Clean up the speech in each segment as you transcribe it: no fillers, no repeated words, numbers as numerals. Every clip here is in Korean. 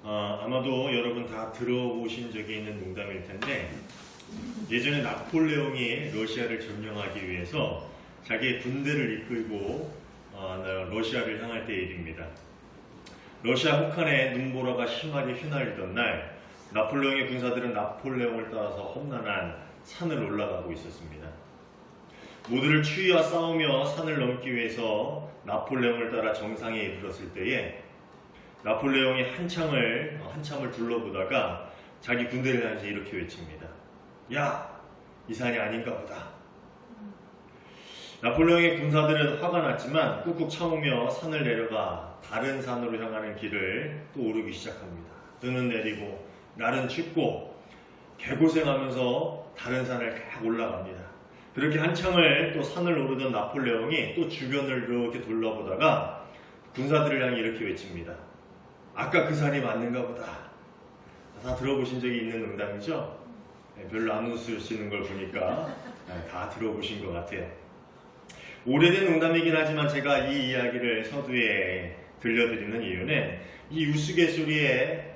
아마도 여러분 다 들어보신 적이 있는 농담일 텐데, 예전에 나폴레옹이 러시아를 점령하기 위해서 자기의 군대를 이끌고 러시아를 향할 때의 일입니다. 러시아 혹한에 눈보라가 심하게 휘날리던 날, 나폴레옹의 군사들은 나폴레옹을 따라서 험난한 산을 올라가고 있었습니다. 모두를 추위와 싸우며 산을 넘기 위해서 나폴레옹을 따라 정상에 이르렀을 때에 나폴레옹이 한참을 둘러보다가 자기 군대를 향해서 이렇게 외칩니다. 야! 이 산이 아닌가 보다. 나폴레옹의 군사들은 화가 났지만 꾹꾹 참으며 산을 내려가 다른 산으로 향하는 길을 또 오르기 시작합니다. 뜨는 내리고 날은 춥고 개고생하면서 다른 산을 쫙 올라갑니다. 그렇게 한참을 또 산을 오르던 나폴레옹이 또 주변을 이렇게 둘러보다가 군사들을 향해 이렇게 외칩니다. 아까 그 산이 맞는가 보다. 다 들어보신 적이 있는 농담이죠? 별로 안 웃으시는 걸 보니까 다 들어보신 것 같아요. 오래된 농담이긴 하지만 제가 이 이야기를 서두에 들려드리는 이유는 이 우스갯소리에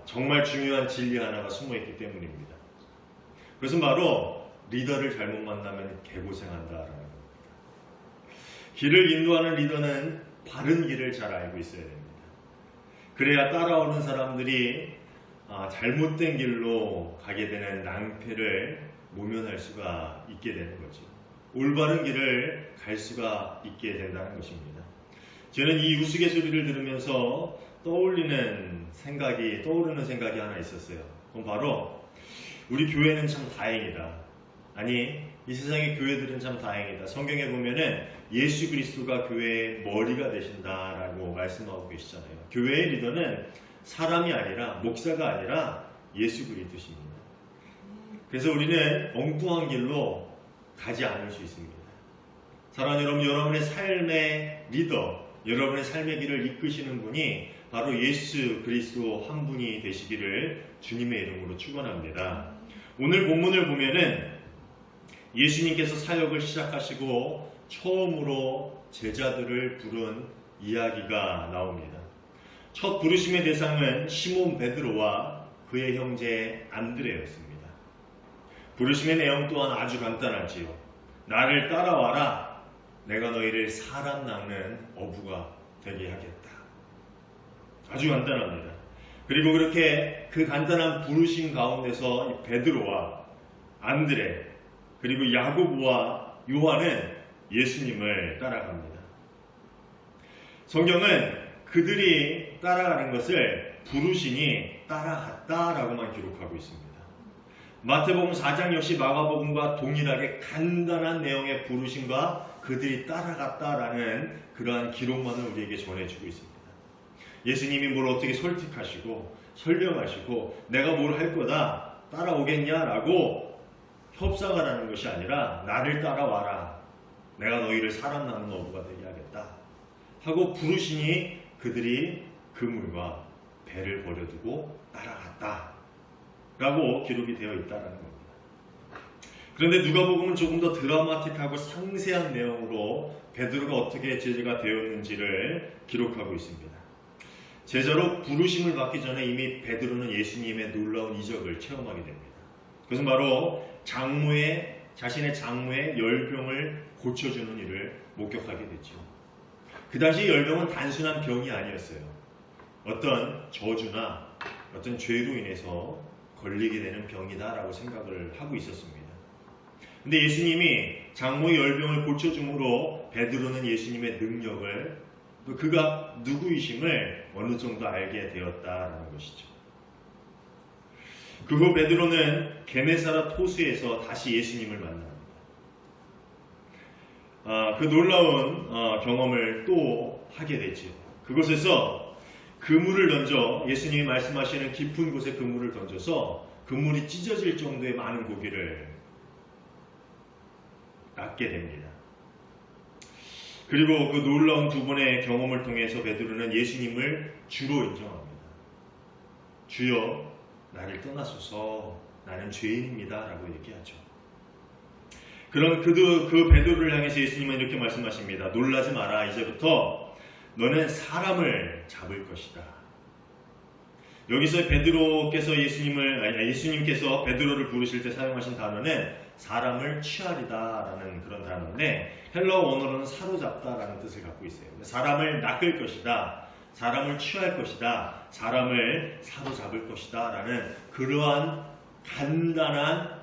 정말 중요한 진리 하나가 숨어있기 때문입니다. 그것은 바로 리더를 잘못 만나면 개고생한다라는 겁니다. 길을 인도하는 리더는 바른 길을 잘 알고 있어야 됩니다. 그래야 따라오는 사람들이 잘못된 길로 가게 되는 낭패를 모면할 수가 있게 되는 거죠. 올바른 길을 갈 수가 있게 된다는 것입니다. 저는 이 우스갯소리를 들으면서 떠오르는 생각이 하나 있었어요. 그건 바로 우리 교회는 참 다행이다. 아니, 이 세상의 교회들은 참 다행이다. 성경에 보면은 예수 그리스도가 교회의 머리가 되신다라고 말씀하고 계시잖아요. 교회의 리더는 사람이 아니라, 목사가 아니라 예수 그리스도십니다. 그래서 우리는 엉뚱한 길로 가지 않을 수 있습니다. 사랑하는 여러분, 여러분의 삶의 리더, 여러분의 삶의 길을 이끄시는 분이 바로 예수 그리스도 한 분이 되시기를 주님의 이름으로 축원합니다. 오늘 본문을 보면은 예수님께서 사역을 시작하시고 처음으로 제자들을 부른 이야기가 나옵니다. 첫 부르심의 대상은 시몬 베드로와 그의 형제 안드레였습니다. 부르심의 내용 또한 아주 간단하지요. 나를 따라와라. 내가 너희를 사람 낚는 어부가 되게 하겠다. 아주 간단합니다. 그리고 그렇게 그 간단한 부르심 가운데서 베드로와 안드레 그리고 야고보와 요한은 예수님을 따라갑니다. 성경은 그들이 따라가는 것을 부르시니 따라갔다라고만 기록하고 있습니다. 마태복음 4장 역시 마가복음과 동일하게 간단한 내용의 부르심과 그들이 따라갔다라는 그러한 기록만을 우리에게 전해주고 있습니다. 예수님이 뭘 어떻게 설득하시고 설명하시고 내가 뭘 할 거다 따라오겠냐라고 협상을 하는 것이 아니라 나를 따라와라. 내가 너희를 사람 낚는 어부가 되게 하겠다. 하고 부르시니 그들이 그물과 배를 버려두고 따라갔다. 라고 기록이 되어 있다는 겁니다. 그런데 누가복음은 조금 더 드라마틱하고 상세한 내용으로 베드로가 어떻게 제자가 되었는지를 기록하고 있습니다. 제자로 부르심을 받기 전에 이미 베드로는 예수님의 놀라운 이적을 체험하게 됩니다. 그것은 바로 자신의 장모의 열병을 고쳐주는 일을 목격하게 됐죠. 그 당시 열병은 단순한 병이 아니었어요. 어떤 저주나 어떤 죄로 인해서 걸리게 되는 병이다라고 생각을 하고 있었습니다. 근데 예수님이 장모의 열병을 고쳐줌으로 베드로는 예수님의 능력을 또 그가 누구이심을 어느 정도 알게 되었다라는 것이죠. 그 후 베드로는 게네사라 토수에서 다시 예수님을 만납니다. 그 놀라운 경험을 또 하게 되죠. 그곳에서 그물을 던져 예수님이 말씀하시는 깊은 곳에 그물을 던져서 그물이 찢어질 정도의 많은 고기를 낚게 됩니다. 그리고 그 놀라운 두 번의 경험을 통해서 베드로는 예수님을 주로 인정합니다. 주여 나를 떠나소서 나는 죄인입니다 라고 얘기하죠. 그럼 그 베드로를 향해서 예수님은 이렇게 말씀하십니다. 놀라지 마라. 이제부터 너는 사람을 잡을 것이다. 여기서 예수님께서 베드로를 부르실 때 사용하신 단어는 사람을 취하리다라는 그런 단어인데 헬러 원어로는 사로잡다라는 뜻을 갖고 있어요. 사람을 낚을 것이다, 사람을 취할 것이다, 사람을 사로잡을 것이다 라는 그러한 간단한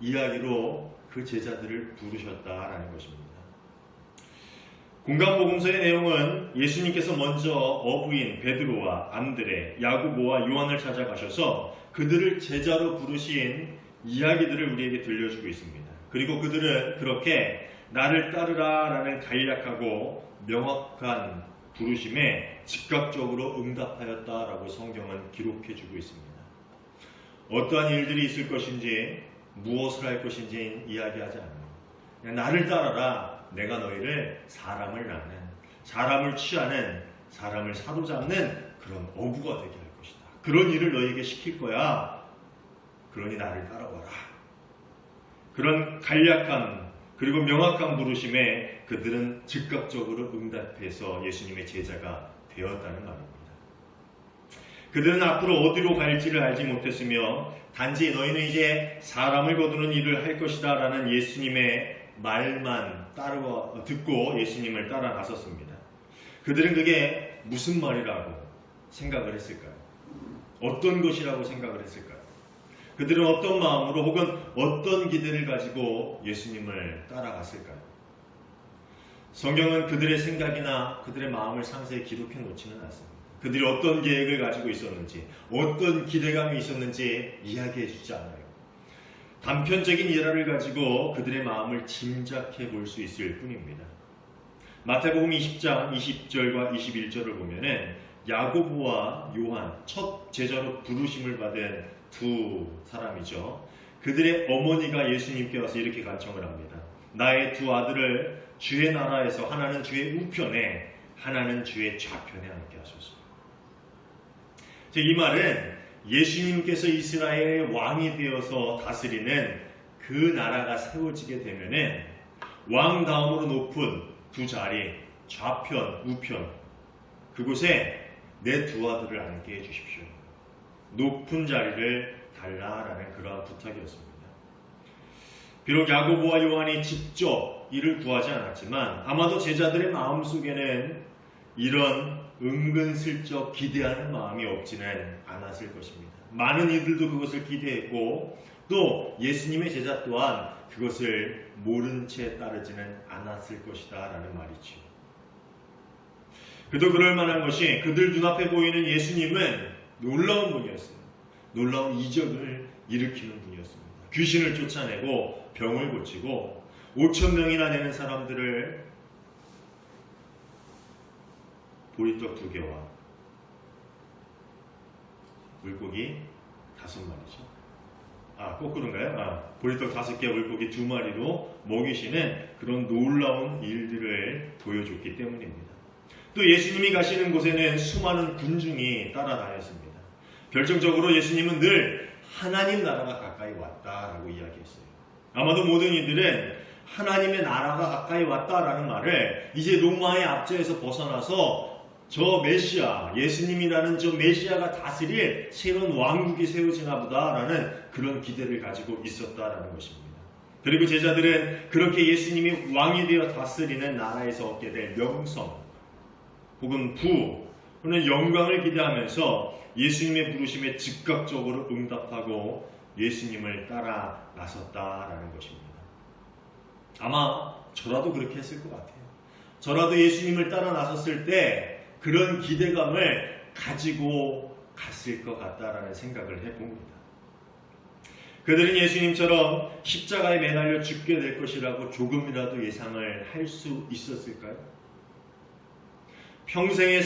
이야기로 그 제자들을 부르셨다라는 것입니다. 공간복음서의 내용은 예수님께서 먼저 어부인 베드로와 안드레, 야고보와 요한을 찾아가셔서 그들을 제자로 부르신 이야기들을 우리에게 들려주고 있습니다. 그리고 그들은 그렇게 나를 따르라 라는 간략하고 명확한 부르심에 즉각적으로 응답하였다라고 성경은 기록해주고 있습니다. 어떠한 일들이 있을 것인지 무엇을 할 것인지 이야기하지 않아요. 그냥 나를 따라라, 내가 너희를 사람을 낳는, 사람을 취하는, 사람을 사로잡는 그런 어부가 되게 할 것이다. 그런 일을 너희에게 시킬 거야. 그러니 나를 따라와라. 그런 간략한 그리고 명확한 부르심에 그들은 즉각적으로 응답해서 예수님의 제자가 되었다는 말입니다. 그들은 앞으로 어디로 갈지를 알지 못했으며 단지 너희는 이제 사람을 거두는 일을 할 것이다 라는 예수님의 말만 듣고 예수님을 따라 나섰습니다. 그들은 그게 무슨 말이라고 생각을 했을까요? 어떤 것이라고 생각을 했을까요? 그들은 어떤 마음으로 혹은 어떤 기대를 가지고 예수님을 따라갔을까요? 성경은 그들의 생각이나 그들의 마음을 상세히 기록해 놓지는 않습니다. 그들이 어떤 계획을 가지고 있었는지, 어떤 기대감이 있었는지 이야기해 주지 않아요. 단편적인 일화를 가지고 그들의 마음을 짐작해 볼 수 있을 뿐입니다. 마태복음 20장 20절과 21절을 보면은 야고보와 요한, 첫 제자로 부르심을 받은 두 사람이죠. 그들의 어머니가 예수님께 와서 이렇게 간청을 합니다. 나의 두 아들을 주의 나라에서 하나는 주의 우편에, 하나는 주의 좌편에 앉게 하소서. 이 말은 예수님께서 이스라엘의 왕이 되어서 다스리는 그 나라가 세워지게 되면은 왕 다음으로 높은 두 자리, 좌편, 우편, 그곳에 내 두 아들을 앉게 해주십시오. 높은 자리를 달라라는 그러한 부탁이었습니다. 비록 야고보와 요한이 직접 이를 구하지 않았지만 아마도 제자들의 마음속에는 이런 은근슬쩍 기대하는 마음이 없지는 않았을 것입니다. 많은 이들도 그것을 기대했고 또 예수님의 제자 또한 그것을 모른 채 따르지는 않았을 것이다 라는 말이죠. 그도 그럴 만한 것이 그들 눈앞에 보이는 예수님은 놀라운 분이었습니다. 놀라운 이적을 일으키는 분이었습니다. 귀신을 쫓아내고 병을 고치고 5,000명이나 되는 사람들을 보리떡 2개와 물고기 5마리죠. 거꾸로인가요? 보리떡 5개, 물고기 2마리로 먹이시는 그런 놀라운 일들을 보여줬기 때문입니다. 또 예수님이 가시는 곳에는 수많은 군중이 따라다녔습니다. 결정적으로 예수님은 늘 하나님 나라가 가까이 왔다라고 이야기했어요. 아마도 모든 이들은 하나님의 나라가 가까이 왔다라는 말을 이제 로마의 압제에서 벗어나서 저 메시아, 예수님이라는 저 메시아가 다스릴 새로운 왕국이 세워지나 보다라는 그런 기대를 가지고 있었다라는 것입니다. 그리고 제자들은 그렇게 예수님이 왕이 되어 다스리는 나라에서 얻게 될 명성 혹은 부 또는 영광을 기대하면서 예수님의 부르심에 즉각적으로 응답하고 예수님을 따라 나섰다라는 것입니다. 아마 저라도 그렇게 했을 것 같아요. 저라도 예수님을 따라 나섰을 때 그런 기대감을 가지고 갔을 것 같다라는 생각을 해봅니다. 그들은 예수님처럼 십자가에 매달려 죽게 될 것이라고 조금이라도 예상을 할 수 있었을까요? 평생을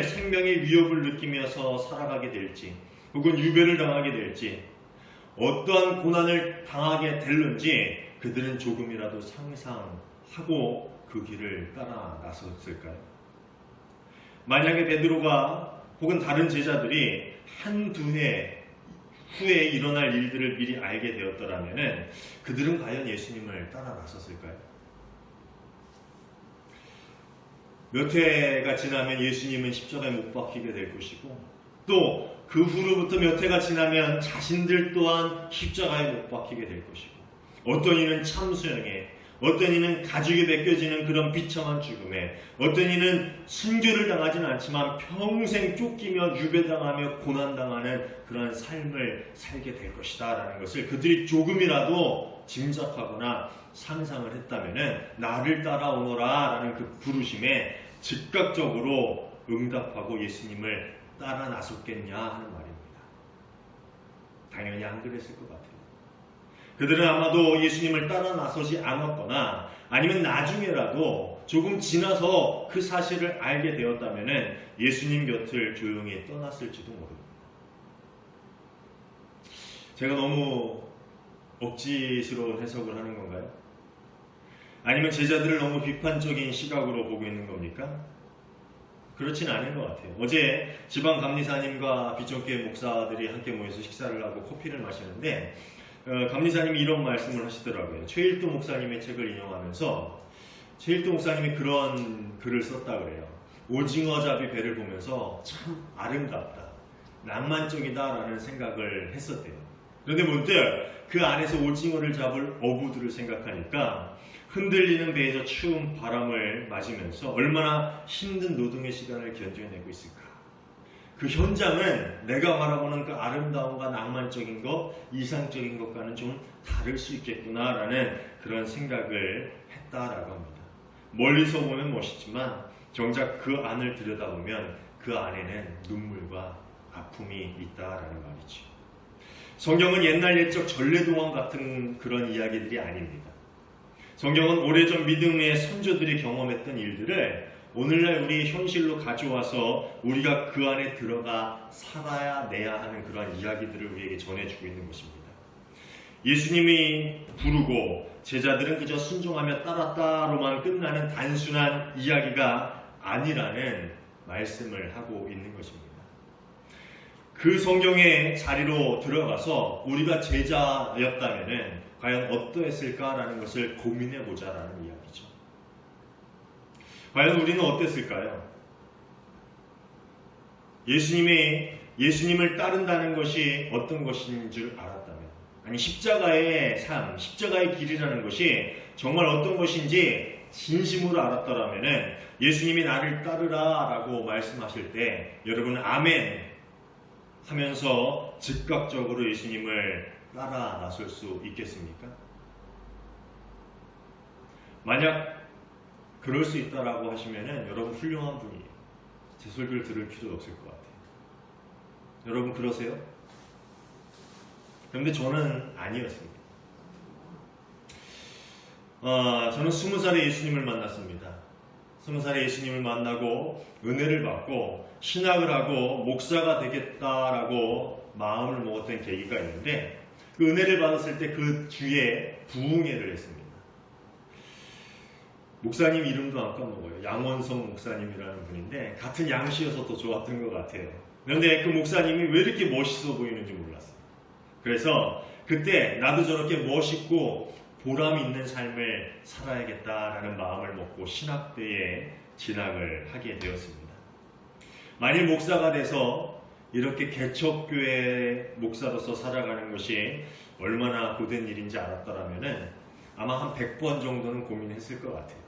생명의 위협을 느끼면서 살아가게 될지 혹은 유배를 당하게 될지 어떠한 고난을 당하게 될는지 그들은 조금이라도 상상하고 그 길을 따라 나섰을까요? 만약에 베드로가 혹은 다른 제자들이 한두 해 후에 일어날 일들을 미리 알게 되었더라면 그들은 과연 예수님을 따라 나섰을까요? 몇 해가 지나면 예수님은 십자가에 못 박히게 될 것이고 또 그 후로부터 몇 해가 지나면 자신들 또한 십자가에 못 박히게 될 것이고, 어떤 이는 참수형에, 어떤 이는 가죽에 벗겨지는 그런 비참한 죽음에, 어떤 이는 순교를 당하지는 않지만 평생 쫓기며 유배당하며 고난당하는 그런 삶을 살게 될 것이다 라는 것을 그들이 조금이라도 짐작하거나 상상을 했다면 나를 따라오너라 라는 그 부르심에 즉각적으로 응답하고 예수님을 따라 나섰겠냐 하는 말입니다. 당연히 안 그랬을 것 같아요. 그들은 아마도 예수님을 따라 나서지 않았거나 아니면 나중에라도 조금 지나서 그 사실을 알게 되었다면 예수님 곁을 조용히 떠났을지도 모릅니다. 제가 너무 억지스러운 해석을 하는 건가요? 아니면 제자들을 너무 비판적인 시각으로 보고 있는 겁니까? 그렇진 않은 것 같아요. 어제 지방 감리사님과 비전교회 목사들이 함께 모여서 식사를 하고 커피를 마시는데 감리사님이 이런 말씀을 하시더라고요. 최일도 목사님의 책을 인용하면서 최일도 목사님이 그런 글을 썼다 그래요. 오징어잡이 배를 보면서 참 아름답다, 낭만적이다라는 생각을 했었대요. 그런데 문득 그 안에서 오징어를 잡을 어부들을 생각하니까 흔들리는 배에서 추운 바람을 맞으면서 얼마나 힘든 노동의 시간을 견뎌내고 있을까. 그 현장은 내가 바라보는 그 아름다움과 낭만적인 것, 이상적인 것과는 좀 다를 수 있겠구나라는 그런 생각을 했다라고 합니다. 멀리서 보면 멋있지만 정작 그 안을 들여다보면 그 안에는 눈물과 아픔이 있다라는 말이죠. 성경은 옛날 옛적 전래동화 같은 그런 이야기들이 아닙니다. 성경은 오래전 믿음의 선조들이 경험했던 일들을 오늘날 우리 현실로 가져와서 우리가 그 안에 들어가 살아야 내야 하는 그런 이야기들을 우리에게 전해주고 있는 것입니다. 예수님이 부르고 제자들은 그저 순종하며 따랐다로만 끝나는 단순한 이야기가 아니라는 말씀을 하고 있는 것입니다. 그 성경의 자리로 들어가서 우리가 제자였다면 과연 어떠했을까라는 것을 고민해보자라는 이야기죠. 과연 우리는 어땠을까요? 예수님을 따른다는 것이 어떤 것인 줄 알았다면, 아니 십자가의 삶, 십자가의 길이라는 것이 정말 어떤 것인지 진심으로 알았더라면 예수님이 나를 따르라 라고 말씀하실 때 여러분은 아멘 하면서 즉각적으로 예수님을 따라 나설 수 있겠습니까? 만약 그럴 수 있다라고 하시면은 여러분 훌륭한 분이에요. 제 설교를 들을 필요도 없을 것 같아요. 여러분 그러세요? 그런데 저는 아니었습니다. 저는 20살에 예수님을 만났습니다. 20살에 예수님을 만나고 은혜를 받고 신학을 하고 목사가 되겠다라고 마음을 먹었던 계기가 있는데 그 은혜를 받았을 때 그 주에 부흥회를 했습니다. 목사님 이름도 안 까먹어요. 양원성 목사님이라는 분인데 같은 양씨여서 더 좋았던 것 같아요. 그런데 그 목사님이 왜 이렇게 멋있어 보이는지 몰랐어요. 그래서 그때 나도 저렇게 멋있고 보람 있는 삶을 살아야겠다라는 마음을 먹고 신학대에 진학을 하게 되었습니다. 만일 목사가 돼서 이렇게 개척교회 목사로서 살아가는 것이 얼마나 고된 일인지 알았더라면 아마 한 100번 정도는 고민했을 것 같아요.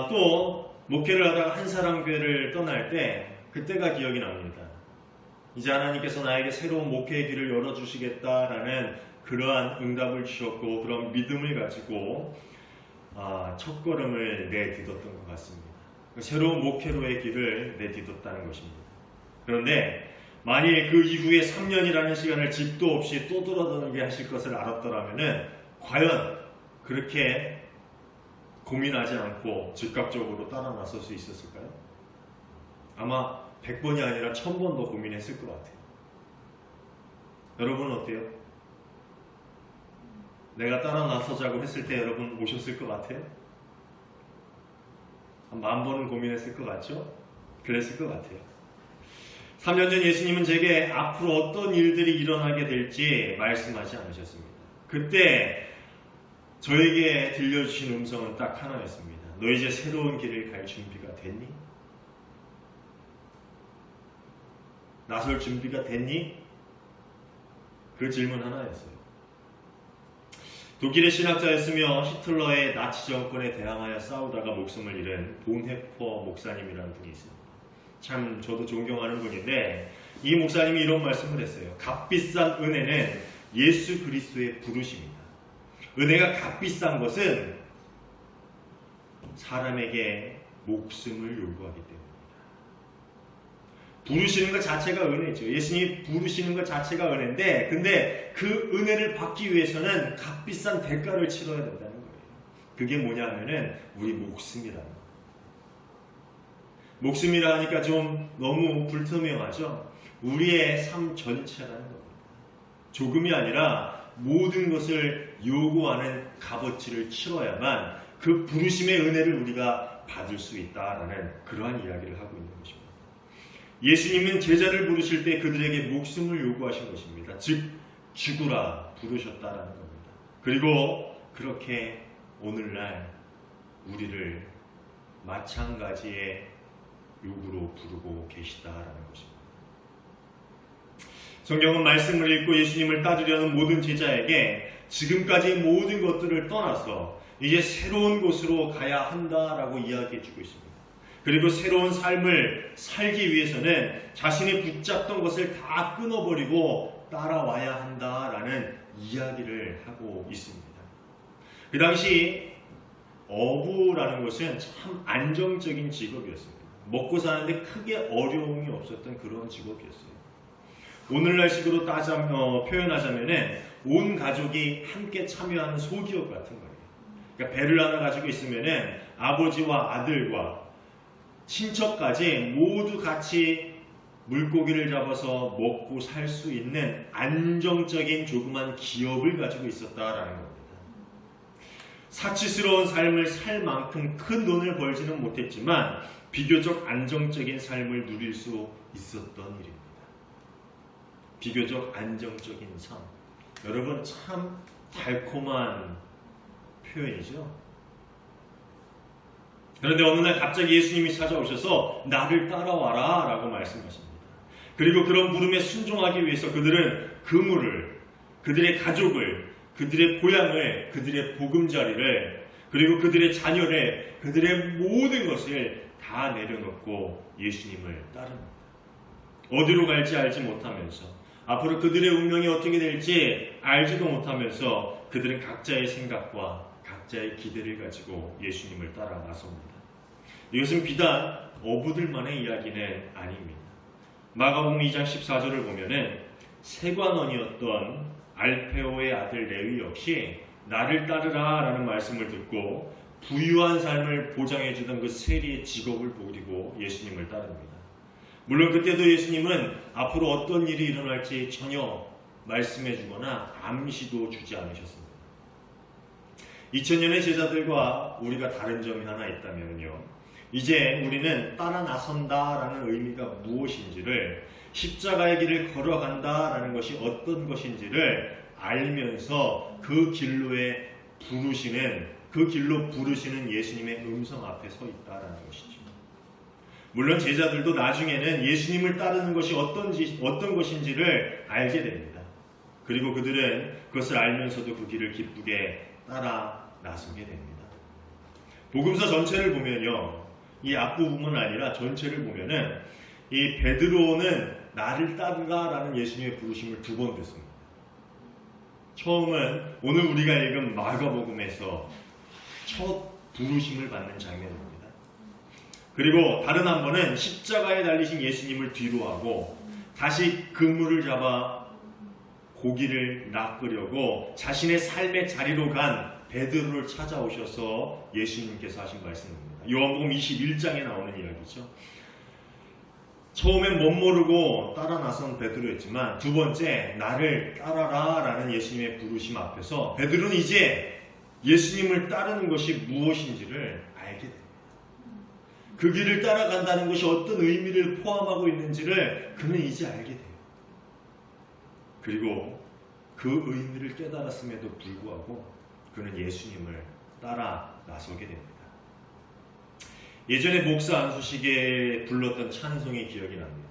또 목회를 하다가 한사람교회를 떠날 때 그때가 기억이 납니다. 이제 하나님께서 나에게 새로운 목회의 길을 열어주시겠다라는 그러한 응답을 주셨고 그런 믿음을 가지고 첫걸음을 내딛었던 것 같습니다. 새로운 목회로의 길을 내딛었다는 것입니다. 그런데 만일 그 이후에 3년이라는 시간을 집도 없이 또 돌아다니게 하실 것을 알았더라면 과연 그렇게 고민하지 않고 즉각적으로 따라 나설 수 있었을까요? 아마 100번이 아니라 1000번도 고민했을 것 같아요. 여러분은 어때요? 내가 따라 나서자고 했을 때 여러분 오셨을 것 같아요? 한 10,000번은 고민했을 것 같죠? 그랬을 것 같아요. 3년 전 예수님은 제게 앞으로 어떤 일들이 일어나게 될지 말씀하지 않으셨습니다. 그때 저에게 들려주신 음성은 딱 하나였습니다. 너 이제 새로운 길을 갈 준비가 됐니? 나설 준비가 됐니? 그 질문 하나였어요. 독일의 신학자였으며 히틀러의 나치 정권에 대항하여 싸우다가 목숨을 잃은 본헤퍼 목사님이라는 분이 있습니다. 참 저도 존경하는 분인데 이 목사님이 이런 말씀을 했어요. 값비싼 은혜는 예수 그리스도의 부르심이다. 은혜가 값비싼 것은 사람에게 목숨을 요구하기 때문입니다. 부르시는 것 자체가 은혜죠. 예수님이 부르시는 것 자체가 은혜인데 근데 그 은혜를 받기 위해서는 값비싼 대가를 치러야 된다는 거예요. 그게 뭐냐 하면은 우리 목숨이라는 거예요. 목숨이라 하니까 좀 너무 불투명하죠. 우리의 삶 전체라는 겁니다. 조금이 아니라 모든 것을 요구하는 값어치를 치러야만 그 부르심의 은혜를 우리가 받을 수 있다라는 그러한 이야기를 하고 있는 것입니다. 예수님은 제자를 부르실 때 그들에게 목숨을 요구하신 것입니다. 즉 죽으라 부르셨다라는 겁니다. 그리고 그렇게 오늘날 우리를 마찬가지의 요구로 부르고 계시다라는 것입니다. 성경은 말씀을 읽고 예수님을 따르려는 모든 제자에게 지금까지 모든 것들을 떠나서 이제 새로운 곳으로 가야 한다라고 이야기해 주고 있습니다. 그리고 새로운 삶을 살기 위해서는 자신이 붙잡던 것을 다 끊어버리고 따라와야 한다라는 이야기를 하고 있습니다. 그 당시 어부라는 것은 참 안정적인 직업이었습니다. 먹고 사는데 크게 어려움이 없었던 그런 직업이었어요. 오늘날식으로 표현하자면은 온 가족이 함께 참여하는 소기업 같은 거예요. 그러니까 배를 하나 가지고 있으면은 아버지와 아들과 친척까지 모두 같이 물고기를 잡아서 먹고 살 수 있는 안정적인 조그만 기업을 가지고 있었다라는 겁니다. 사치스러운 삶을 살 만큼 큰 돈을 벌지는 못했지만 비교적 안정적인 삶을 누릴 수 있었던 일입니다. 비교적 안정적인 삶. 여러분 참 달콤한 표현이죠. 그런데 어느 날 갑자기 예수님이 찾아오셔서 나를 따라와라 라고 말씀하십니다. 그리고 그런 부름에 순종하기 위해서 그들은 그물을, 그들의 가족을, 그들의 고향을, 그들의 보금자리를, 그리고 그들의 자녀를, 그들의 모든 것을 다 내려놓고 예수님을 따릅니다. 어디로 갈지 알지 못하면서, 앞으로 그들의 운명이 어떻게 될지 알지도 못하면서 그들은 각자의 생각과 각자의 기대를 가지고 예수님을 따라 나섭니다. 이것은 비단 어부들만의 이야기는 아닙니다. 마가복음 2장 14절을 보면은 세관원이었던 알페오의 아들 레위 역시 나를 따르라 라는 말씀을 듣고 부유한 삶을 보장해주던 그 세리의 직업을 버리고 예수님을 따릅니다. 물론 그때도 예수님은 앞으로 어떤 일이 일어날지 전혀 말씀해주거나 암시도 주지 않으셨습니다. 2000년의 제자들과 우리가 다른 점이 하나 있다면요. 이제 우리는 따라 나선다라는 의미가 무엇인지를, 십자가의 길을 걸어간다라는 것이 어떤 것인지를 알면서 그 길로에 부르시는, 그 길로 부르시는 예수님의 음성 앞에 서 있다라는 것이죠. 물론 제자들도 나중에는 예수님을 따르는 것이 어떤 것인지를 알게 됩니다. 그리고 그들은 그것을 알면서도 그 길을 기쁘게 따라 나서게 됩니다. 복음서 전체를 보면요, 이 앞부분은 아니라 전체를 보면은 이 베드로는 나를 따르라라는 예수님의 부르심을 2번 듣습니다. 처음은 오늘 우리가 읽은 마가복음에서 첫 부르심을 받는 장면입니다. 그리고 다른 한 번은 십자가에 달리신 예수님을 뒤로 하고 다시 그물을 잡아 고기를 낚으려고 자신의 삶의 자리로 간 베드로를 찾아오셔서 예수님께서 하신 말씀입니다. 요한복음 21장에 나오는 이야기죠. 처음엔 못 모르고 따라 나선 베드로였지만 두 번째 나를 따라라 라는 예수님의 부르심 앞에서 베드로는 이제 예수님을 따르는 것이 무엇인지를 알게 됩니다. 그 길을 따라간다는 것이 어떤 의미를 포함하고 있는지를 그는 이제 알게 돼요. 그리고 그 의미를 깨달았음에도 불구하고 그는 예수님을 따라 나서게 됩니다. 예전에 목사 안수식에 불렀던 찬송이 기억이 납니다.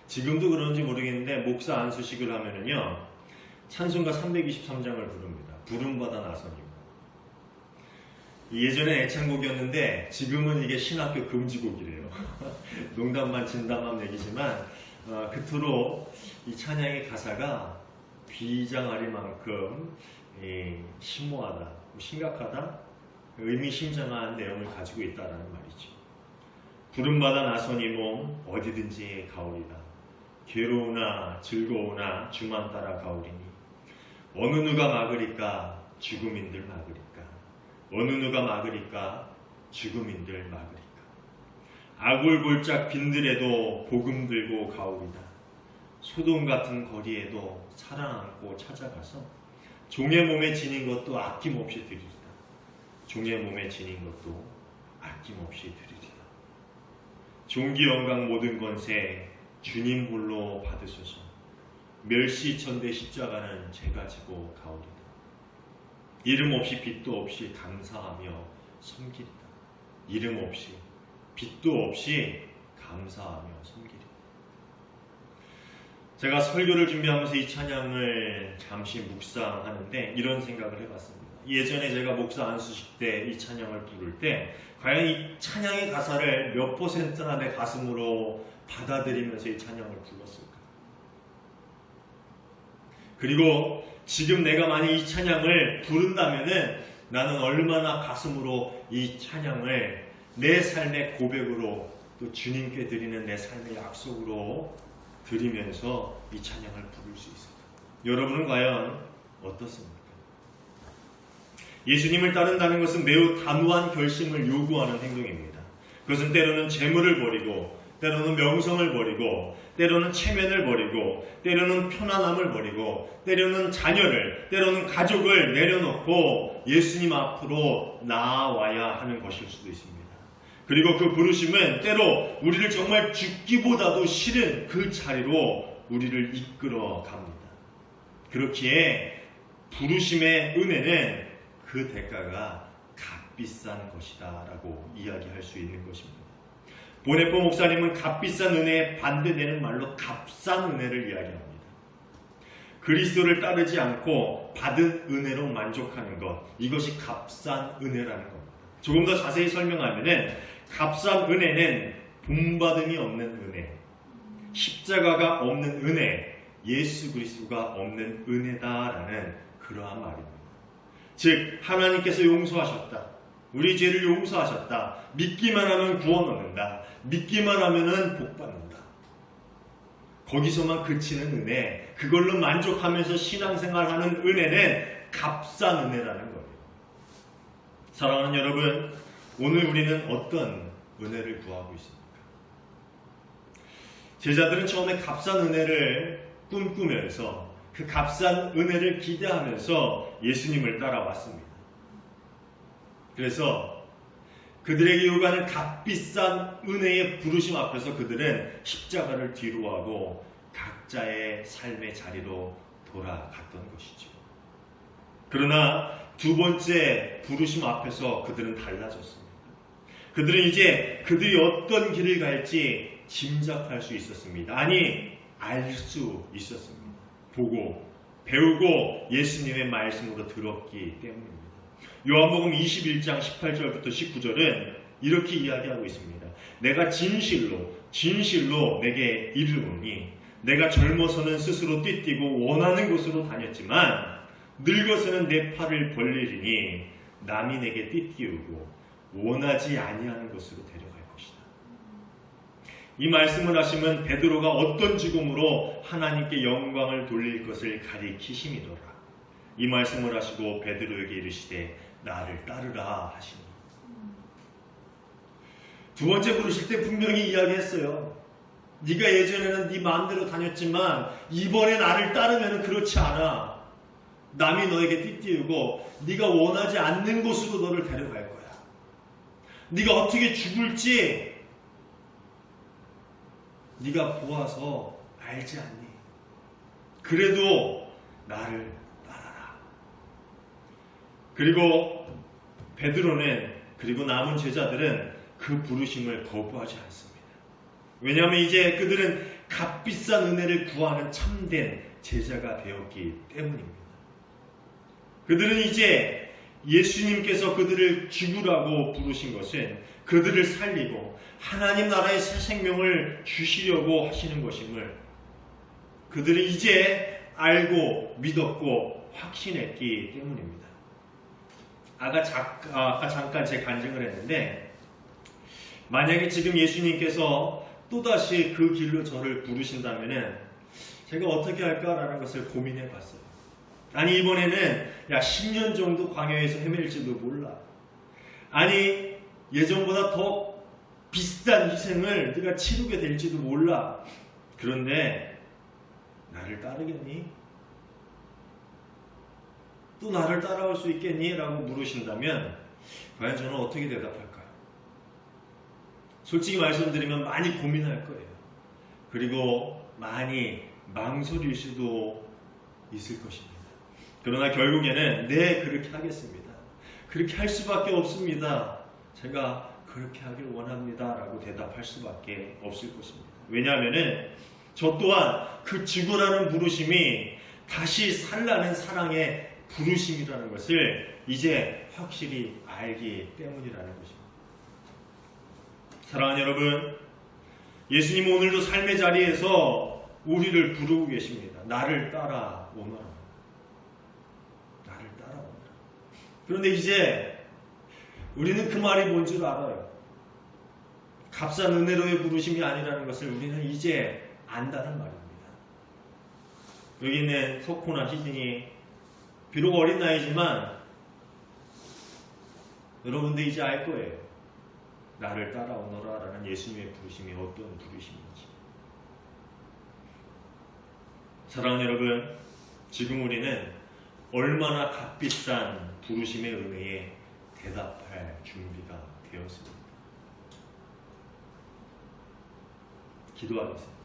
지금도 그런지 모르겠는데 목사 안수식을 하면은요 찬송가 323장을 부릅니다. 부름받아 나서님. 예전에 애창곡이었는데 지금은 이게 신학교 금지곡이래요. 농담만 진담만 얘기지만 그토록 이 찬양의 가사가 비장하리만큼 심오하다, 심각하다, 의미심장한 내용을 가지고 있다라는 말이죠. 부름받아 나서니 몸 어디든지 가오리다. 괴로우나 즐거우나 주만 따라 가오리니 어느 누가 막으리까 죽음인들 막으리까. 어느 누가 막으리까 죽음인들 막으리까. 아굴골짝 빈들에도 복음 들고 가오리다. 소돔 같은 거리에도 사랑 안고 찾아가서 종의 몸에 지닌 것도 아낌없이 드리리다. 종의 몸에 지닌 것도 아낌없이 드리리다. 종기 영광 모든 권세 주님 홀로 받으소서. 멸시천대 십자가는 제가 지고 가오리다. 이름 없이 빛도 없이 감사하며 섬기리다. 이름 없이 빛도 없이 감사하며 섬기리다. 제가 설교를 준비하면서 이 찬양을 잠시 묵상하는데 이런 생각을 해봤습니다. 예전에 제가 목사 안수식 때 이 찬양을 부를 때 과연 이 찬양의 가사를 몇 %나 내 가슴으로 받아들이면서 이 찬양을 불렀을까? 그리고 지금 내가 만약 이 찬양을 부른다면은 나는 얼마나 가슴으로 이 찬양을 내 삶의 고백으로 또 주님께 드리는 내 삶의 약속으로 드리면서 이 찬양을 부를 수 있을까? 여러분은 과연 어떻습니까? 예수님을 따른다는 것은 매우 단호한 결심을 요구하는 행동입니다. 그것은 때로는 재물을 버리고, 때로는 명성을 버리고, 때로는 체면을 버리고, 때로는 편안함을 버리고, 때로는 자녀를, 때로는 가족을 내려놓고 예수님 앞으로 나아와야 하는 것일 수도 있습니다. 그리고 그 부르심은 때로 우리를 정말 죽기보다도 싫은 그 자리로 우리를 이끌어 갑니다. 그렇기에 부르심의 은혜는 그 대가가 값비싼 것이다 라고 이야기할 수 있는 것입니다. 보네포 목사님은 값비싼 은혜에 반대되는 말로 값싼 은혜를 이야기합니다. 그리스도를 따르지 않고 받은 은혜로 만족하는 것, 이것이 값싼 은혜라는 겁니다. 조금 더 자세히 설명하면은 값싼 은혜는 본받음이 없는 은혜, 십자가가 없는 은혜, 예수 그리스도가 없는 은혜다라는 그러한 말입니다. 즉 하나님께서 용서하셨다. 우리 죄를 용서하셨다. 믿기만 하면 구원 얻는다. 믿기만 하면은 복 받는다. 거기서만 그치는 은혜, 그걸로 만족하면서 신앙생활하는 은혜는 값싼 은혜라는 거예요. 사랑하는 여러분, 오늘 우리는 어떤 은혜를 구하고 있습니까? 제자들은 처음에 값싼 은혜를 꿈꾸면서 그 값싼 은혜를 기대하면서 예수님을 따라왔습니다. 그래서 그들에게 요구하는 값비싼 은혜의 부르심 앞에서 그들은 십자가를 뒤로하고 각자의 삶의 자리로 돌아갔던 것이죠. 그러나 두 번째 부르심 앞에서 그들은 달라졌습니다. 그들은 이제 그들이 어떤 길을 갈지 짐작할 수 있었습니다. 아니, 알 수 있었습니다. 보고, 배우고 예수님의 말씀으로 들었기 때문입니다. 요한복음 21장 18절부터 19절은 이렇게 이야기하고 있습니다. 내가 진실로 내게 이르노니 내가 젊어서는 스스로 띠뛰고 원하는 곳으로 다녔지만 늙어서는 내 팔을 벌리리니 남이 내게 띠띠우고 원하지 아니하는 곳으로 데려갈 것이다. 이 말씀을 하시면 베드로가 어떤 죽음으로 하나님께 영광을 돌릴 것을 가리키심이더라. 이 말씀을 하시고 베드로에게 이르시되 나를 따르라 하시니. 두 번째 부르실 때 분명히 이야기했어요. 네가 예전에는 네 마음대로 다녔지만 이번에 나를 따르면 그렇지 않아. 남이 너에게 띠띠우고 네가 원하지 않는 곳으로 너를 데려갈 거야. 네가 어떻게 죽을지 네가 보아서 알지 않니? 그래도 나를 따라라. 그리고 베드로는, 그리고 남은 제자들은 그 부르심을 거부하지 않습니다. 왜냐하면 이제 그들은 값비싼 은혜를 구하는 참된 제자가 되었기 때문입니다. 그들은 이제 예수님께서 그들을 죽으라고 부르신 것은 그들을 살리고 하나님 나라의 새 생명을 주시려고 하시는 것임을 그들이 이제 알고 믿었고 확신했기 때문입니다. 아까 잠깐 제 간증을 했는데, 만약에 지금 예수님께서 또다시 그 길로 저를 부르신다면 제가 어떻게 할까라는 것을 고민해 봤어요. 아니, 이번에는 10년 정도 광야에서 헤맬지도 몰라. 아니, 예전보다 더 비슷한 희생을 네가 치르게 될지도 몰라. 그런데 나를 따르겠니? 또 나를 따라올 수 있겠니? 라고 물으신다면 과연 저는 어떻게 대답할까요? 솔직히 말씀드리면 많이 고민할 거예요. 그리고 많이 망설일 수도 있을 것입니다. 그러나 결국에는 네, 그렇게 하겠습니다. 그렇게 할 수밖에 없습니다. 제가 그렇게 하길 원합니다. 라고 대답할 수밖에 없을 것입니다. 왜냐하면 저 또한 그 죽으라는 부르심이 다시 살라는 사랑의 부르심이라는 것을 이제 확실히 알기 때문이라는 것입니다. 사랑하는 여러분, 예수님은 오늘도 삶의 자리에서 우리를 부르고 계십니다. 나를 따라오너라. 나를 따라오너라. 그런데 이제 우리는 그 말이 뭔 줄 알아요. 값싼 은혜로의 부르심이 아니라는 것을 우리는 이제 안다는 말입니다. 여기 있는 석호나 희진이 비록 어린 나이지만 여러분들 이제 알 거예요. 나를 따라오너라 라는 예수님의 부르심이 어떤 부르심인지. 사랑하는 여러분, 지금 우리는 얼마나 값비싼 부르심의 은혜에 대답할 준비가 되었습니다. 기도하겠습니다.